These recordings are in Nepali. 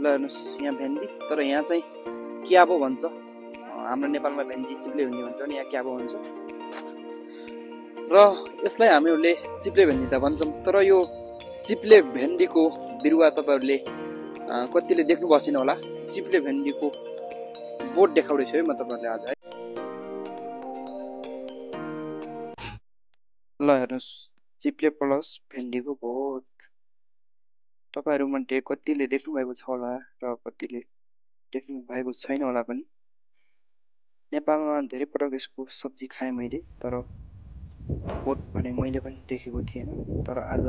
ल हेर्नुस् यहाँ भेन्डी, तर यहाँ चाहिँ क्याबो भन्छ। हाम्रो नेपालमा भेन्डी चिप्ले भेन्डी भन्छ भने यहाँ क्याबो भन्छ। र यसलाई हामीहरूले चिप्ले भेन्डी त भन्छौँ, तर यो चिप्ले भेन्डीको बिरुवा तपाईहरूले कतिले देख्नु भएको छैन होला। चिप्ले भेन्डीको बोट देखाउँदैछु है म तपाईँहरूलाई आज है। ल हेर्नुहोस् चिप्ले प्लस भेन्डीको बोट। तपाईँहरूमध्ये कतिले देख्नु भएको छ होला र कतिले देख्नु भएको छैन होला पनि। नेपालमा धेरै पटक यसको सब्जी खाएँ मैले, तर बोट भने मैले पनि देखेको थिएन। तर आज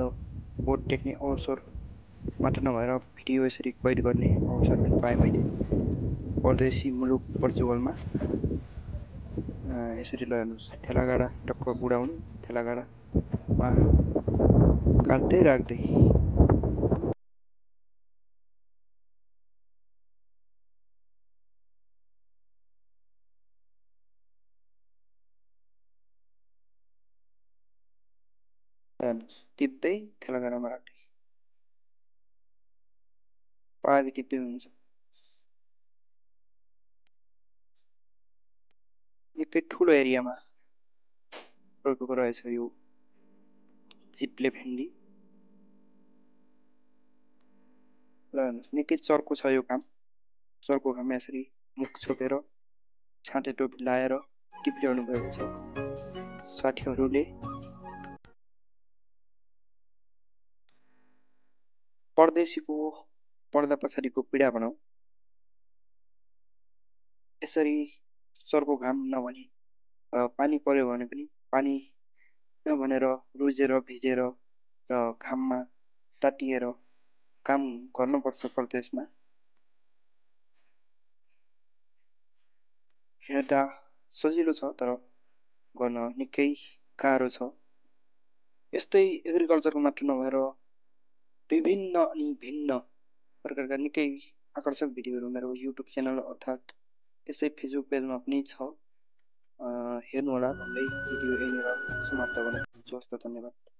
बोट देख्ने अवसर मात्र नभएर भिडियो यसरी कैद गर्ने अवसर पनि पाएँ मैले परदेशी मुलुक पोर्चुगलमा। यसरी ल हेर्नुहोस् ठेलागाडा टक्क बुढाउनु, ठेलागाडामा काट्दै राख्दै टिप्दै ठेलागाडामा राख्दै पारी टिप्दै हुन्छ। निकै ठुलो एरियामा रोपेको रहेछ यो चिप्ले भेन्डी। र निकै चर्को छ यो काम। चर्को काम यसरी मुख छोपेर छाते टोपी लाएर टिप्ल्याउनु भएको छ साथीहरूले। परदेशीको पर्दा पछाडिको पीडा भनौँ। यसरी चर्को घाम नभने पानी पर्यो भने पनि पानी नभनेर रुजेर भिजेर र घाममा तातिएर काम गर्नुपर्छ परदेशमा। हेर्दा सजिलो छ तर गर्न निकै गाह्रो छ। यस्तै एग्रिकल्चरको मात्र नभएर विभिन्न अनि भिन्न प्रकारका निकै आकर्षक भिडियोहरू मेरो युट्युब च्यानल अर्थात् यसै फेसबुक पेजमा पनि छ। हेर्नुहोला भन्दै भिडियो यहीँनिर समाप्त गर्न चाहन्छु। हस्त धन्यवाद।